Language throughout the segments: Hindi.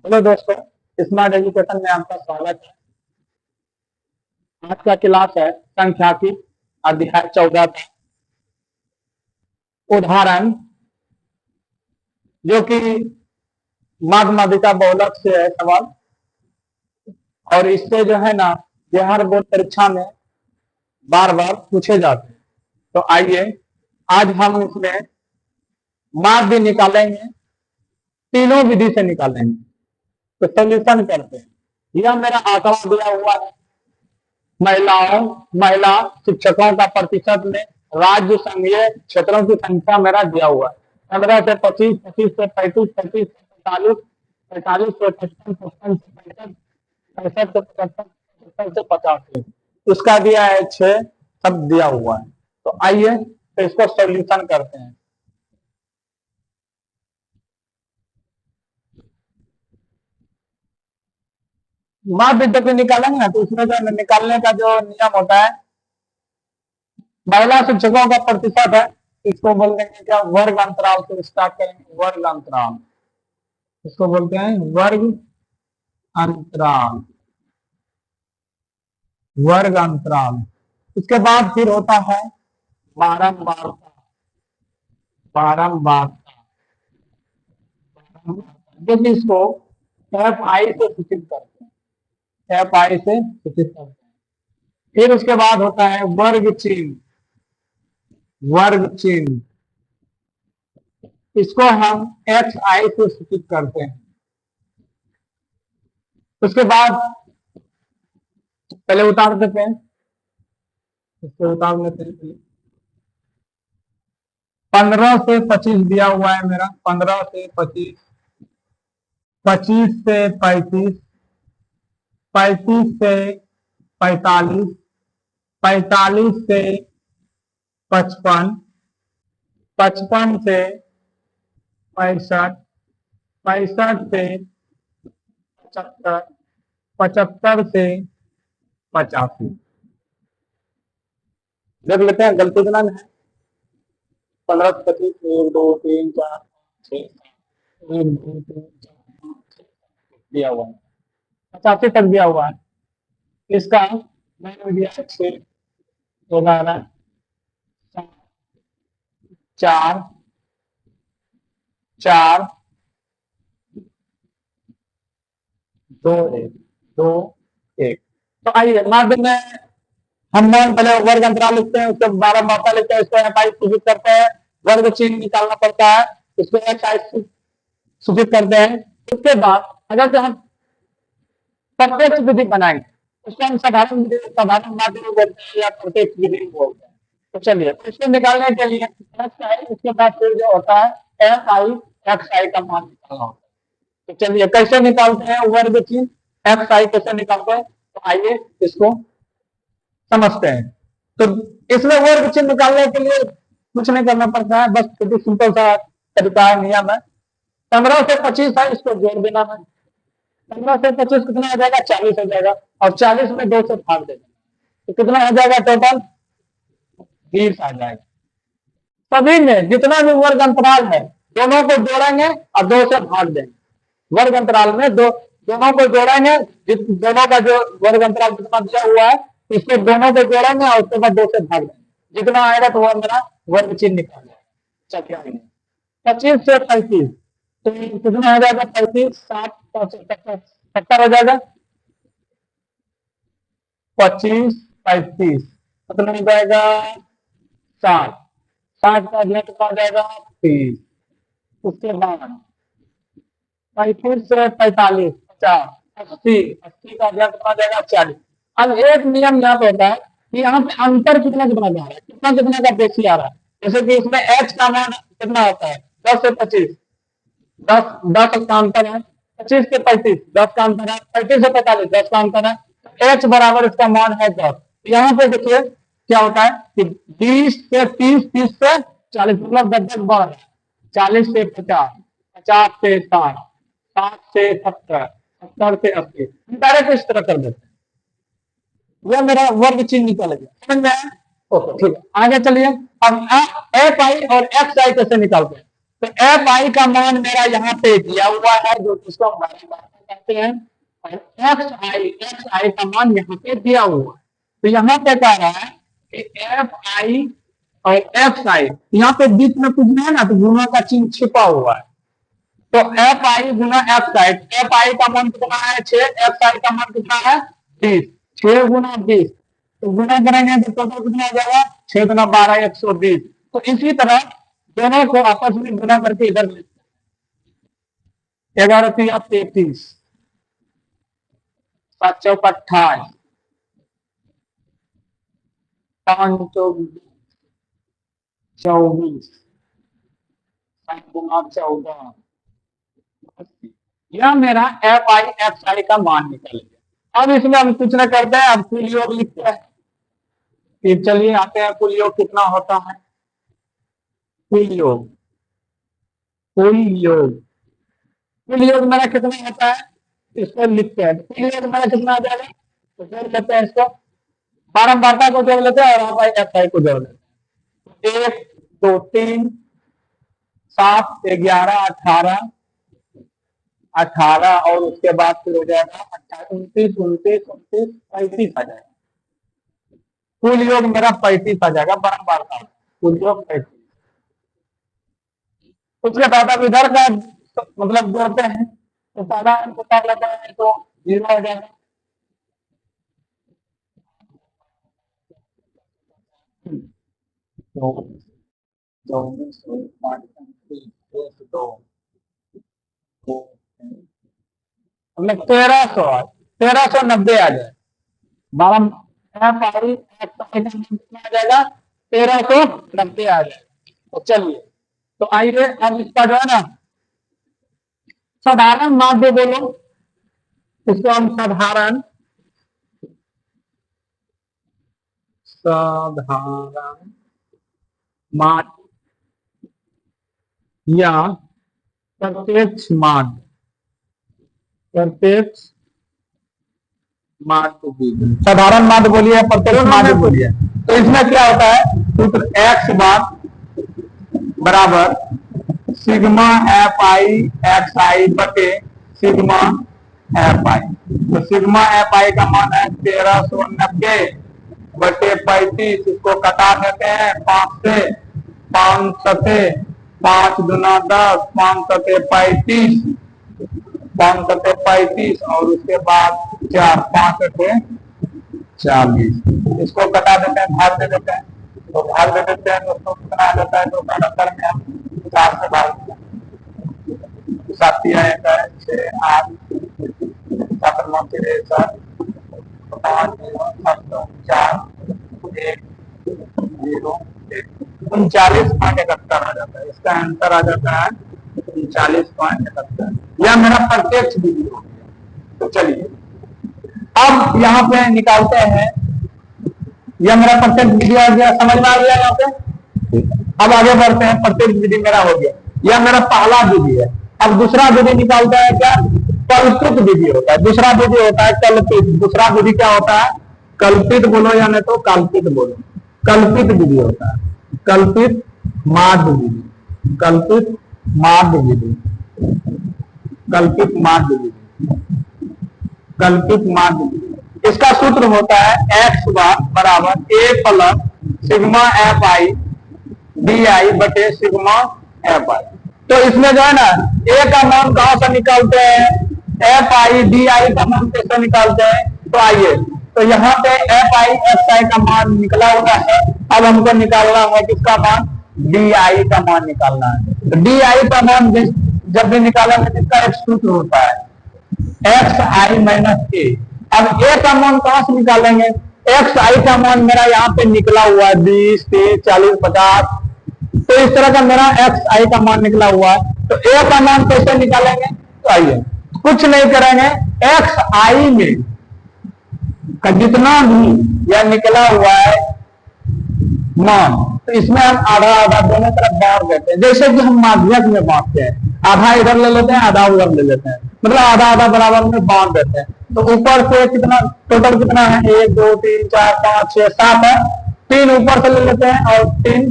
हेलो दोस्तों, स्मार्ट एजुकेशन में आपका स्वागत है। आज का क्लास है सांख्यिकी अध्याय 14 का उदाहरण, जो कि माध्यमिका बहुलक से है सवाल, और इससे जो है ना बिहार बोर्ड परीक्षा में बार बार पूछे जाते हैं। तो आइए आज हम इसमें माध्य निकालेंगे, तीनों विधि से निकालेंगे। तो सोल्यूशन करते हैं। यह मेरा आंकड़ा दिया हुआ है। महिला शिक्षकों का प्रतिशत में राज्य संघीय क्षेत्रों की संख्या मेरा दिया हुआ है 15 से 25, 25 से 35, 35 से 45, 45 से 55, 55 से 65, 65 से 75, 75 से 85। उसका दिया है 6, सब दिया हुआ है। तो आइए तो इसको सॉल्यूशन करते हैं। माध्य जब निकालेंगे ना तो उसमें जो निकालने का जो नियम होता है, महिला शिक्षकों का प्रतिशत है, इसको बोल देंगे क्या, वर्ग अंतराल से स्टार्ट करेंगे। वर्ग अंतराल, इसको बोलते हैं वर्ग अंतराल। वर्ग अंतराल इसके बाद फिर होता है बारंबारता। बारंबारता जो कि इसको एफ आई से सूचित करते हैं। एफ आई से सूचित करते हैं। फिर उसके बाद होता है वर्ग चिन्ह। वर्ग चिन्ह इसको हम एक्स आई से सूचित करते हैं। उसके बाद पहले उतार देते हैं, इसको उतार लेते हैं। 15 से 25 दिया हुआ है मेरा, 15 से 25, 25 से 35, 35 से 45, 45 से 55, 55 से 65, 65 से 75, 75 से 85। देख लेते हैं गलती कितना है। 15 से 25, 1 2 3 4 6 1 2 3 4 दिया हुआ है, 85 तक दिया हुआ है। इसका मैंने दिया 6, 11, 4, 4, 2 1 2 1। तो आइए माध्य में हम पहले वर्ग अंतराल लिखते हैं, उसके बारंबारता लिखते हैं, इसको एफ आई सूचित करते हैं। वर्ग चिन्ह निकालना पड़ता है, इसको एक्स आई सूचित करते हैं। उसके बाद अगर हम प्रत्यक्ष विधि बनाएंगे, उसको हम साधारण माध्य में बोलते हैं या प्रत्यक्ष विधि बोलते हैं। तो चलिए इसको निकालने के लिए एक्स आई, उसके बाद फिर जो होता है एफ आई, एक्स आई का मान निकालना होता है। तो चलिए कैसे निकालते हैं वर्ग चिन्ह, एक्स आई कैसे निकालते हैं, तो आइए इसको समझते हैं। तो इसमें वर्ग चिन्ह निकालने के लिए कुछ नहीं करना पड़ता है, बस सिंपल सा तरीका है, नियम है। 15 से 25 है, इसको जोड़ देना है। 15 से 25 कितना हो जाएगा, 40 हो जाएगा, और 40 में 2 से भाग देना, तो कितना हो जाएगा टोटल, 20 आ जाएगा। सभी में जितना भी वर्ग अंतराल है दोनों को जोड़ेंगे और 2 से भाग देंगे। वर्ग अंतराल में दोनों को जोड़ेंगे, दोनों का जो वर्ग अंतराल जितना दिया हुआ है इसको दोनों को जोड़ेंगे और उसके बाद 2 से भाग देंगे। जितना आएगा तो वो मेरा वर्ग चिन्ह निकाल जाएगा। चलिए 25 से 35, तो कितना हो जाएगा, 35 7 70 हो जाएगा। 25 35 कितना हो जाएगा, 60, 60 का अगला कितना हो जाएगा, 30। उसके बाद 35 से 45, 50, 80, 80 का अगला कितना हो जाएगा, 40। अब एक नियम याद होता है कि यहाँ पे अंतर कितना कितना जा रहा है, कितना कितना का बेसी आ रहा है। जैसे कि इसमें एच का मान कितना होता है, 10 से 25, 10 का अंतर है। 25 से 35, 10 का अंतर है। 35 से 45, 10 का अंतर है। एच बराबर इसका मान है 10। यहाँ पे देखिए क्या होता है कि 20 से 30, 30 से 40, मतलब 10 10 बढ़ रहा है। 40 से 50, 50 से 60, 60 से 70, 70 से 80, डायरेक्ट इस तरह कर देते हैं। यह मेरा वर्ग चिन्ह निकल गया, समझ में आया। ओके ठीक है, आगे चलिए। अब एफ आई और एक्स आई कैसे निकालते हैं। तो एफ आई का मान मेरा यहाँ पे दिया हुआ है, जो जिसको हम बारह कहते हैं, और एक्स आई का मान यहाँ पे दिया हुआ है। तो यहाँ पे कह रहा है कि एफ आई और एफ आई, यहाँ पे बीच में कुछ नहीं है ना, तो गुना का चिन्ह छिपा हुआ है। तो F I Guna F I, F आई का मान कितना है 6, एफ आई का मान कितना है 20, 6 गुना 20, तो गुना करेंगे तो टोटल कितना हो जाएगा 6 गुना 12 120। तो इसी तरह दोनों को आपस में गुना करके इधर ले 11 3 33, 7 चौक 28, 5 चौक 24, 7 गुना 14, यह मेरा एफ आई एक्स आई का मान निकल गया। अब इसमें हम कुछ न करते हैं, अब कुल योग लिखते हैं। फिर चलिए आते हैं कुल योग कितना होता है। कुल योग, कुल योग, कुल योग मेरा कितना होता है, इसको लिखते हैं। कुल योग मेरा कितना आ जाएगा, तो जोड़ लेते हैं इसको, बारंबारता को जोड़ लेते हैं और एफ आई एक्स आई को जोड़ लेते हैं। 1 2 3 7 11 18 18 और उसके बाद फिर हो जाएगा 29 29 29 35 आ जाएगा। कुल योग मेरा 35 आ जाएगा बारंबारता, कुल योग 35। उसके बाद अब इधर का मतलब जोड़ते हैं, तो साधारण को कर लेते हैं तो 0 हो जाएगा। मतलब 1390 आ जाए, 12 एफ आई कितना आ जाएगा 1390 आ जाए। तो चलिए, तो आइए अब इसका जो है ना साधारण माध्य बोलो, इसको हम साधारण माध्य या प्रत्यक्ष माध्य, प्रत्यक्ष माध्य बोलिए, साधारण माध्य बोलिए, प्रत्यक्ष माध्य बोलिए। तो इसमें क्या होता है, सूत्र एक्स बार बराबर सिग्मा एफ आई एक्स आई बटे सिग्मा एफ आई। तो सिग्मा एफ आई का मान है 1390 बटे 35, इसको कटा देते हैं 5 से, 5 सते 5 दुना 10, 5 सते 35, 5 सते 35 और उसके बाद 4 5 सते 40, इसको कटा देते हैं, भाग दे देते हैं। तो भाग दे देते हैं दोस्तों, कितना आ जाता है, तो 72 में हम 4 से भाग 7 1 6 8 7 9 3 7 5 0 7 4 1 0 39.71 आ जाता है। इसका आंसर आ जाता है 39.71। यह मेरा प्रत्यक्ष विधि हो गया। तो चलिए अब यहाँ पे निकालते हैं, यह मेरा प्रत्यक्ष विधि आ गया, समझ में आ गया यहाँ पे। अब आगे बढ़ते हैं, प्रत्यक्ष विधि मेरा हो गया, यह मेरा पहला विधि है। अब दूसरा विधि निकालता है, क्या कल्पित विधि होता है। दूसरा विधि होता है कल्पित। दूसरा विधि क्या होता है, कल्पित बोलो या नहीं तो कल्पित बोलो, कल्पित विधि होता है, कल्पित माध्य विधि, कल्पित माध्य विधि, कल्पित माध्य विधि, कल्पित माध्य विधि। इसका सूत्र होता है एक्स बार बराबर A plus sigma F I D I बटे सिग्मा एफ आई। तो इसमें जो है ना ए का मान कहां से निकालते हैं, एफ आई डी आई का मान कैसे निकालते हैं, तो आइए, तो यहाँ पे एफ आई एक्स आई का मान निकला हुआ है। अब हमको निकालना है किसका मान, डी आई का मान निकालना है। तो डी आई का मान जब भी निकालेंगे जिसका एक सूत्र होता है एक्स आई माइनस ए। अब ए का मान कहां से निकालेंगे, एक्स आई का मान मेरा यहाँ पे निकला हुआ है 20 30 40 50, तो इस तरह का मेरा एक्स आई का मान निकला हुआ है। तो ए का मान कैसे निकालेंगे, तो आइए कुछ नहीं करेंगे, एक्स आई में का जितना भी यह निकला हुआ है मान, तो इसमें हम आधा आधा दोनों तरफ बांट देते हैं, जैसे कि हम माध्यक में बांटते हैं, आधा इधर ले लेते हैं आधा उधर ले लेते हैं, मतलब आधा आधा बराबर में बांट देते हैं। तो ऊपर से कितना टोटल कितना है, 1 2 3 4 5 6 7 है, 3 ऊपर से ले लेते हैं और 3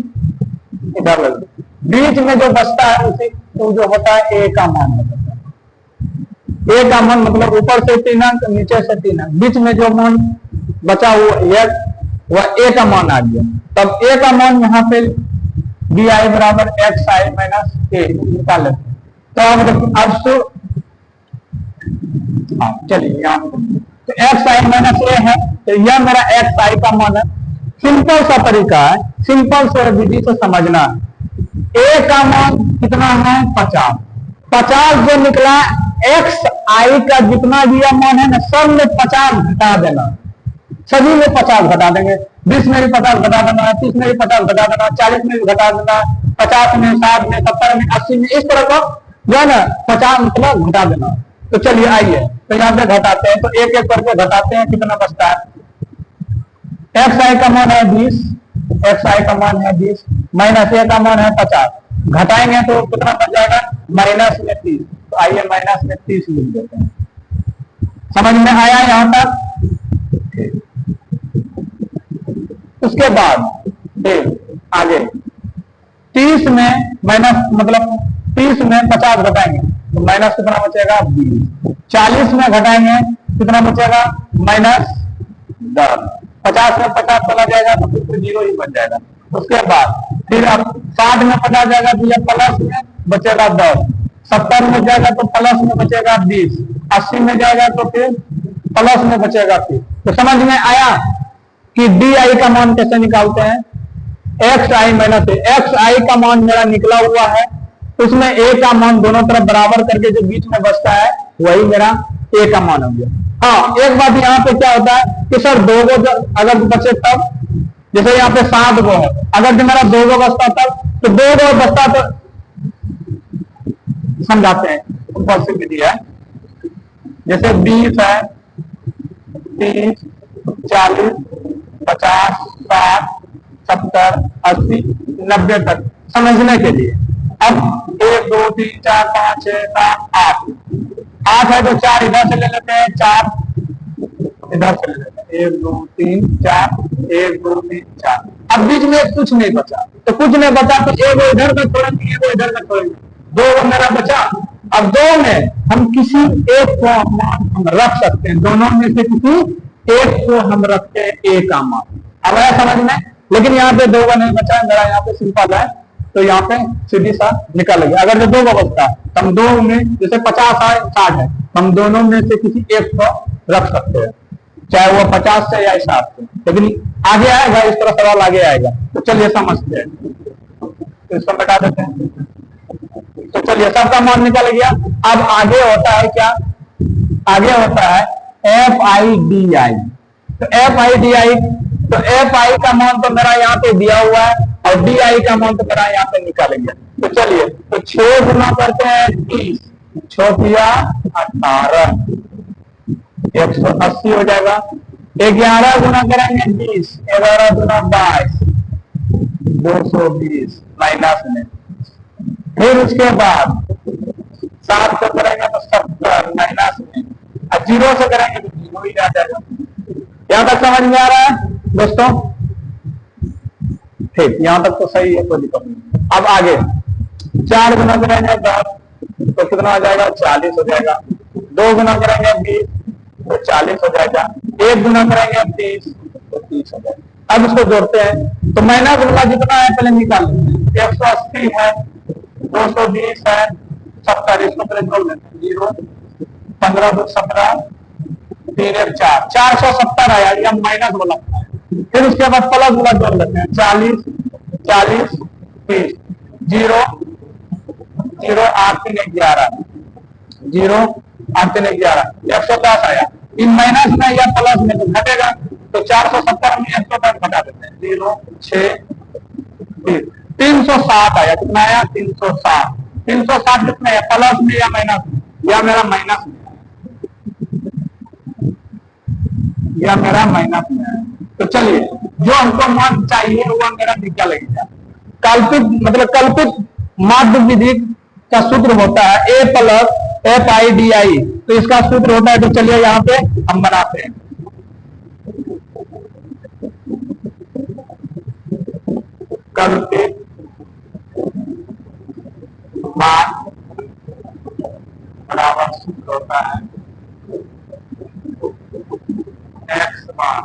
इधर ले लेते हैं, बीच में जो बचता है उसी तो जो होता है ए का मान होता है। ए का मान मतलब ऊपर से 3 अंक, नीचे से 3 अंक, बीच में जो मान बचा हुआ वह ए का मान आ गया। तब ए का मान यहाँ पे डी आई बराबर एक्स आई माइनस ए निकाल लेते हैं। तो अब चलिए यहाँ तो एक्स आई माइनस ए है, तो यह मेरा एक्स आई का मान है। सिंपल सा तरीका है, सिंपल से विधि से समझना है। ए का मान कितना है 50, 50 जो निकला एक्स आई का जितना भी मान है ना सब में 50 घटा देना, सभी में 50 घटा देंगे। 20 में भी 50 घटा देना, 30 में भी 50 घटा देना, 40 में भी घटा देना, 50 में, 60 में, 70 में, 80 में, इस तरह का जो है ना 50 मतलब घटा देना। तो चलिए आइए तो यहाँ पे घटाते हैं, तो एक एक करके घटाते हैं, कितना बचता है। एक्स आई का मान है 20, एक्स आई का मान है 20 माइनस ए का मान है 50, घटाएंगे तो कितना बच जाएगा माइनस में 30। तो आइए माइनस में 30 लिख देते हैं। समझ में आया यहां तक। उसके बाद आगे 30 में माइनस मतलब 30 में 50 घटाएंगे तो माइनस कितना बचेगा 20। 40 में घटाएंगे कितना बचेगा माइनस 10। 50 में 50 चला जाएगा तो फिर 0 ही बच जाएगा। उसके बाद फिर अब 60 में 50 जाएगा तो यह प्लस में बचेगा 10, 70 में जाएगा तो प्लस में बचेगा 20, 80 में जाएगा तो फिर प्लस में बचेगा 30। तो समझ में आया कि डी आई का मान कैसे निकालते हैं। एक्स आई माइनस ए, एक्स आई का मान मेरा निकला हुआ है, उसमें ए का मान दोनों तरफ बराबर करके जो बीच में बचता है वही मेरा ए का मान हो गया। हाँ एक बात यहाँ पे क्या होता है कि सर 2 गो अगर बचे तब, जैसे यहाँ पे 7 गो है, अगर जो मेरा 2 गो बचता तब, तो 2 गो बचता तो समझाते हैं पॉसिबिलिटी है। जैसे 20 है, 30, 40, 50, 60, 70, 80, 90 तक समझने के लिए। अब 1 2 3 4 5 6 7 8 8 है तो 4 इधर से ले लेते हैं, 4 इधर से ले लेते हैं, 1 2 3 4, 1 2 3 4। अब बीच में कुछ नहीं बचा, तो कुछ नहीं बचा तो एक इधर का छोड़ेंगे, एक इधर का छोड़ेंगे, 2 मेरा बचा। अब 2 में हम किसी एक को हम रख सकते हैं, दोनों में से किसी एक को हम रखते हैं ए का मान। अब आया समझ में। लेकिन यहाँ पे 2 नहीं बचा, मेरा यहाँ पे सिंपल है, तो यहाँ पे सीधी सा निकल गया। अगर जो 2 बचता है तो हम 2 में, जैसे 50 है 60 है, हम दोनों में से किसी एक को रख सकते हैं, चाहे वो 50 से या 60 से। लेकिन आगे आएगा, इस तरह सवाल आगे आएगा, तो चलिए समझते हैं। तो इसको बता देते हैं। तो चलिए सबका मान निकल गया। अब आगे होता है क्या, आगे होता है एफ आई डी आई। तो एफ आई डी आई, तो एफ आई का मान तो मेरा यहाँ पे दिया हुआ है और डी आई का मान तो मेरा यहाँ पे निकाल गया। तो चलिए तो 6 गुना करते हैं 30, 6 या 18, 180 हो जाएगा। 11 गुना करेंगे 20, 11 गुना 22, 220 माइनस में। फिर उसके बाद 7 से करेंगे तो 70 माइनस में, और 0 से करेंगे तो 0 ही आ जाएगा। यहां तक समझ में आ रहा है दोस्तों? ठीक, यहां तक तो सही है, कोई दिक्कत नहीं। अब आगे 4 गुना करेंगे 10 तो कितना हो जाएगा 40 हो जाएगा। 2 गुना करेंगे 20 तो 40 हो जाएगा। 1 गुना करेंगे 30 तो 30 हो जाएगा। अब इसको जोड़ते हैं तो माइनस गुना जितना है पहले निकाल लेते हैं। 180 है, 220 है, 70, इसको पहले जोड़ लेते हैं। 0 15 2 17 3 1 4, 470 आया, यह माइनस वाला। फिर उसके बाद प्लस वाला जोड़ लेते हैं, 40 40 30, 0 0 8 3 11, 0 8 3 11, 110 आया। इन माइनस में या प्लस में तो घटेगा, तो 470 में 110 घटा देते हैं। 0 6 360 आया। कितना आया 360। 360 कितना है प्लस में या माइनस में? या मेरा माइनस में, या मेरा माइनस में है। तो चलिए जो हमको मान चाहिए वो मेरा निकल गया। कल्पित मतलब कल्पित माध्य विधि का सूत्र होता है A plus F I D I. तो इसका सूत्र होता है, तो चलिए यहाँ पे हम बनाते हैं। कल्पित बार बराबर सूत्र होता है एक्स बार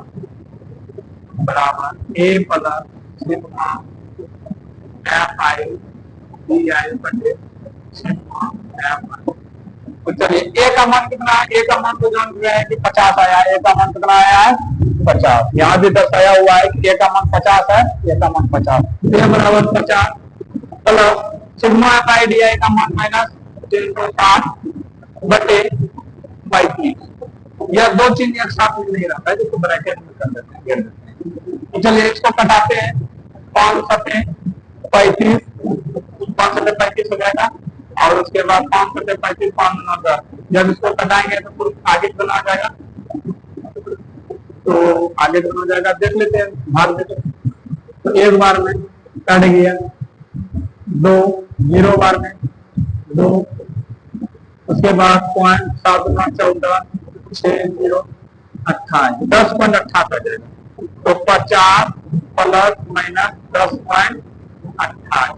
बराबर A plus sigma F I D I बटे सिग्मा एफ आई। तो चलिए ए का मान कितना है, ए का मान तो जान रहे हैं कि 50 आया है, ए का मान कितना आया है 50। यहाँ भी दर्शाया हुआ है कि ए का मान 50 है, ए का मान 50, ए बराबर 50 plus sigma F I D आई का मान माइनस 360 बटे 35। यह दो चीज एक साथ में नहीं रहता है, जिसको ब्रैकेट में कर देते हैं। तो चलिए इसको कटाते हैं, 5 सते 35, 5 सते 35 हो जाएगा और उसके बाद 5 सते 35, 5 9 10। जब इसको कटाएंगे तो कुछ आगे चला जाएगा, तो आगे चला जाएगा, देख लेते हैं भाग देते हैं। तो एक बार में कट गया 2, 0 बार में 2, उसके बाद 0.714 60 28 10.28 आ जाएगा। तो 50 प्लस माइनस 10.28,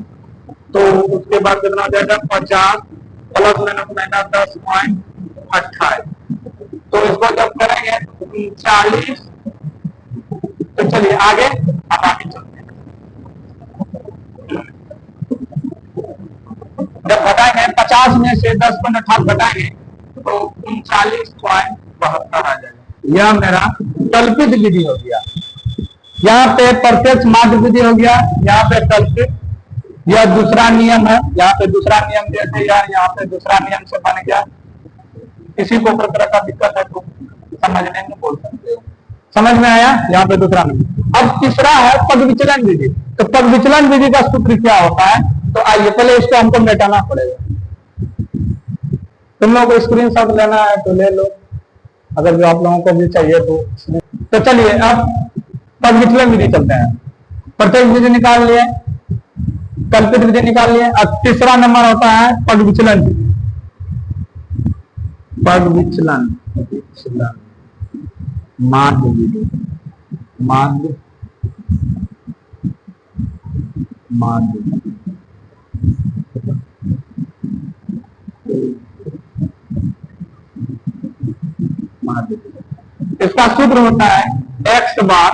तो उसके बाद कितना हो जाएगा 50 प्लस माइनस माइनस 10.28। तो इसको जब करेंगे 39। तो चलिए आगे, अब आगे चलते हैं। जब घटाएंगे 50 में से 10.28 घटाएंगे तो 39.72 आ जाएगा। यह मेरा कल्पित विधि हो गया। यहाँ पे प्रत्यक्ष माध्य विधि हो गया, यहाँ पे कल्पित। यह दूसरा नियम है, यहाँ पे दूसरा नियम जैसे यहाँ पे दूसरा नियम से बन गया। किसी को कोई तरह का दिक्कत है तो समझने में बोल सकते हो। समझ में आया? यहाँ पे दूसरा नियम। अब तीसरा है पद विचलन विधि। तो पद विचलन विधि का सूत्र क्या होता है? तो आइए पहले इसको हमको मिटाना पड़ेगा। तुम लोगों को स्क्रीनशॉट लेना है तो ले लो, अगर जो आप लोगों को भी चाहिए तो चलिए अब पद विचलन विधि चलते हैं। प्रत्येक विधि निकाल लिए, कल्पित विधि निकाल लिए। अब तीसरा नंबर होता है पद विचलन विधि। पद विचलन माध्य विधि, माध्य माध्य माध्य। इसका सूत्र होता है एक्स बार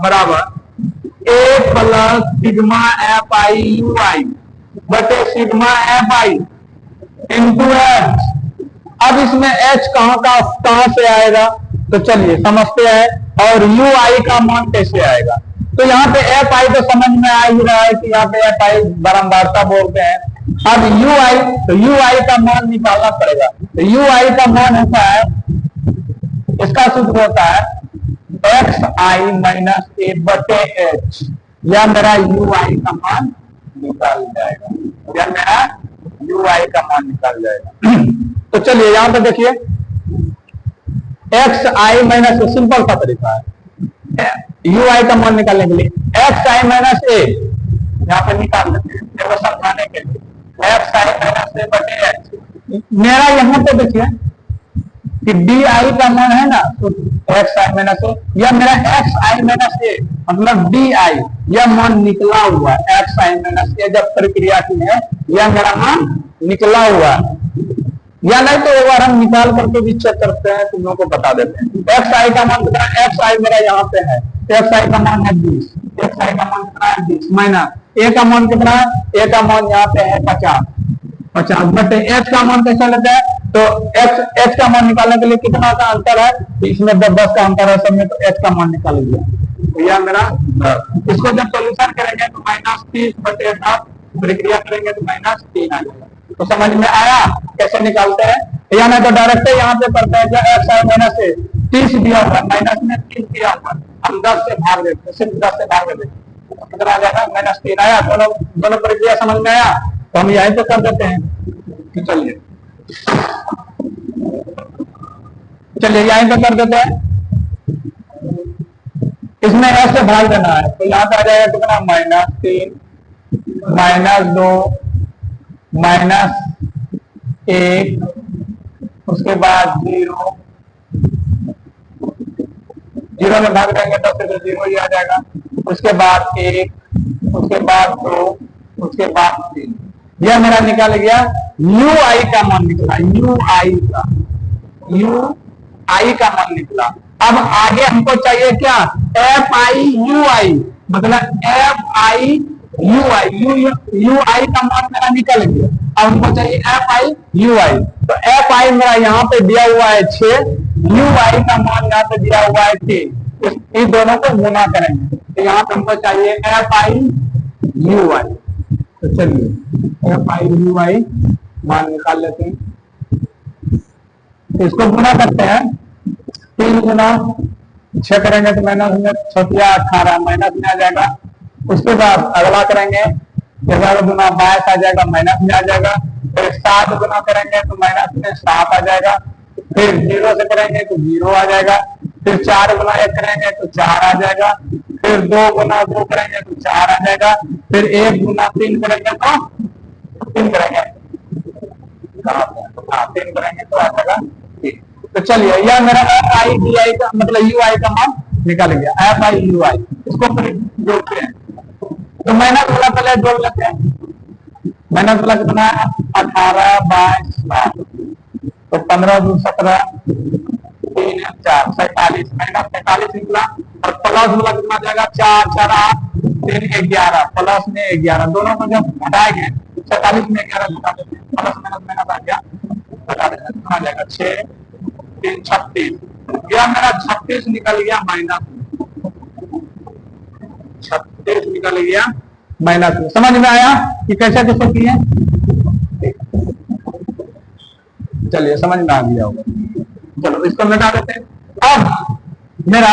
बराबर A plus sigma F I U I बटे sigma F I into H. अब इसमें एच कहां से आएगा? तो चलिए समझते हैं। और यू आई का मान कैसे आएगा? तो यहाँ पे एफ आई तो समझ में आ ही रहा है कि यहाँ पे एफ आई बारंबारता बोलते हैं। अब यू आई, तो यू आई का मान निकालना पड़ेगा। तो यू आई का मान होता है, इसका सूत्र होता है एक्स आई माइनस ए बटे एच। यह मेरा यू आई का मान निकाल जाएगा, यह मेरा यू आई का मान निकाल जाएगा। तो चलिए यहां पर देखिए, एक्स आई माइनस ए, सिंपल सा तरीका है यू आई का मान निकालने के लिए। एक्स आई माइनस ए यहाँ पर निकाल लेते हैं देखो समझाने के लिए। एक्स आई माइनस ए बटे एच। मेरा यहाँ पे देखिए कि डी आई का मान है ना, तो एक्स आई माइनस ए, यह मेरा एक्स आई माइनस ए मतलब डी आई, यह मान निकला हुआ है। एक्स आई माइनस ए जब प्रक्रिया की है, यह मेरा मान निकला हुआ है। या नहीं तो एक बार हम निकाल करके भी चेक करते हैं, तुम लोगों को बता देते हैं। एक्स आई का मान कितना? एक्स आई मेरा यहाँ पे है, एक्स आई का मान है 20, एक्स आई का मान कितना है 20 माइनस ए का मान कितना है? ए का मान यहाँ पे है 50 बटे एच का मान कैसे लेते हैं? तो एच का मान निकालने के लिए कितना का अंतर है? इसमें 10 का अंतर है सब में, तो एच का मान निकाल लिया। तो यह मेरा, इसको जब सोल्यूशन करेंगे तो माइनस 30 बटे 10, प्रक्रिया करेंगे तो माइनस 3 आ जाएगा। तो समझ में आया कैसे निकालते हैं? या नहीं तो डायरेक्ट यहाँ पे करते हैं, एक्स आई माइनस ए 30 दिया हुआ, माइनस में 3 दिया हुआ, हम 10 से भाग देते, सिर्फ 10 से भाग देते, कितना आ जाएगा? माइनस 3 आया। दोनों प्रक्रिया समझ में आया? तो हम यहीं पे कर देते हैं। चलिए यहीं पे कर देते हैं। इसमें ऐसे भाग देना है, तो यहाँ पे आ जाएगा कितना? माइनस 3 माइनस 2 माइनस 1, उसके बाद 0 में भाग देंगे तो फिर 0 ही आ जाएगा। उसके बाद 1 उसके बाद 2, उसके बाद 3। यह मेरा निकल गया यू आई का मान निकला, यू आई का मान निकला। अब आगे हमको चाहिए क्या, एफ आई यू आई, मतलब एफ आई यू आई का मान मेरा निकल गया। अब हमको चाहिए एफ आई यू आई, तो एफ आई मेरा यहाँ पे दिया हुआ है 6, यू आई का मान यहाँ पे दिया हुआ है 3। इन दोनों को गुना करेंगे, तो यहाँ पे हमको चाहिए एफ आई यू आई। तो चलिए एफ आई यू आई मान निकाल लेते हैं, इसको गुना करते हैं। 3 गुना 6 करेंगे तो माइनस में 18 माइनस में आ जाएगा। उसके बाद अगला करेंगे 11 गुना 22 आ जाएगा, माइनस में आ जाएगा। फिर 7 गुना करेंगे तो माइनस में 7 आ जाएगा। फिर 0 से करेंगे तो 0 आ जाएगा। फिर 4 गुना 1 करेंगे तो 4 आ जाएगा। फिर 2 गुना 2 करेंगे तो 4 आ जाएगा। फिर 1 गुना 3 करेंगे तो 3 करेंगे, 3 करेंगे तो आ जाएगा 3। तो चलिए यह मेरा एफ आई डी आई का मतलब यू आई का मान निकल गया, एफ आई यू आई। इसको फिर जोड़ते हैं, तो माइनस वाला पहले जोड़ लेते हैं। माइनस वाला कितना है, 18 22 7, तो 15 2 17 3 4 47, माइनस 47 निकला। और प्लस वाला कितना जाएगा, 4 4 8 3 11, प्लस में 11, दोनों को जब घटाएंगे 47 में 11 घटा देते हैं, प्लस माइनस माइनस आ गया, घटा देते हैं, कितना जाएगा 6 3 36। यह मेरा 36 निकल गया माइनस, 36 निकल गया माइनस में। समझ में आया कि कैसे कैसे किए, चलिए समझ में आ गया होगा। चलो इसको मिटा देते हैं। अब मेरा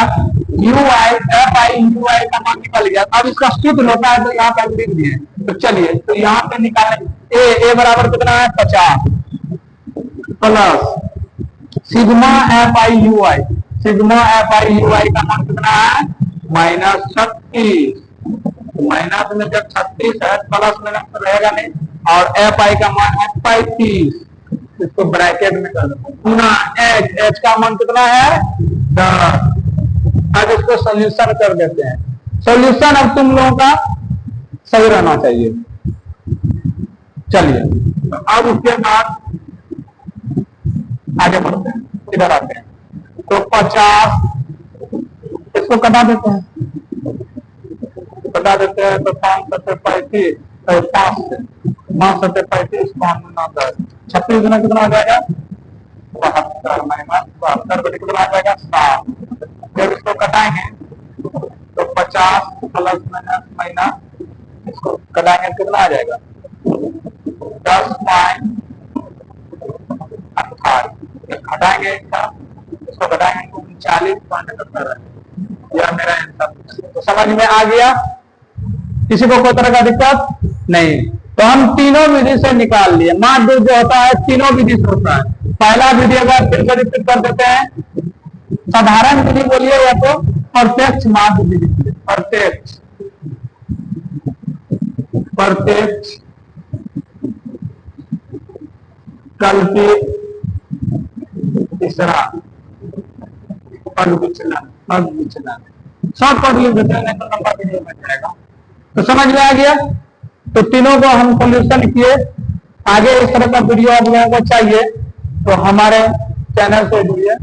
U I F I U I का मान निकल गया। अब इसका सूत्र होता है तो यहाँ पे लिख दिए, तो चलिए तो यहाँ पे निकालें। ए बराबर कितना है 50 plus sigma F I U I, sigma F I U I का मान कितना है माइनस 36। माइनस में जब 36 है प्लस में रहेगा नहीं, और एफ आई का मान है 35, इसको ब्रैकेट में कर दो पुनः एच, एच का मान कितना है 10। अब इसको सोल्यूशन कर देते हैं। सोल्यूशन अब तुम लोगों का सही रहना चाहिए। चलिए तो अब उसके बाद आगे बढ़ते हैं, इधर आते हैं। तो 50 इसको कटा देते हैं, बता देते हैं। तो 5 7 35, 5 से 35 36 गुना कितना आ जाएगा 72 माइनस 72 बटे कितना आ जाएगा 7। जब इसको कटाएंगे तो 50 प्लस माइनस माइनस इसको कटाएंगे कितना आ जाएगा 10 28। घटाएंगे इसको घटाएंगे 39.78। यह मेरा आंसर। तो समझ में आ गया, किसी को कोई तरह का दिक्कत नहीं। तो हम तीनों विधि से निकाल लिए। माध्य जो होता है तीनों विधि से होता है। पहला विधि अगर फिर से रिपीट कर देते हैं, साधारण विधि बोलिए या तो प्रत्यक्ष माध्य विधि, प्रत्यक्ष कल्पित, तीसरा अविचलन, शॉर्ट कट लिख देते हैं तो नंबर वीडियो में जाएगा। तो समझ में आ गया। तो तीनों को हम सोल्यूशन किए। आगे इस तरह का वीडियो आप लोगों को चाहिए तो हमारे चैनल से जुड़िए।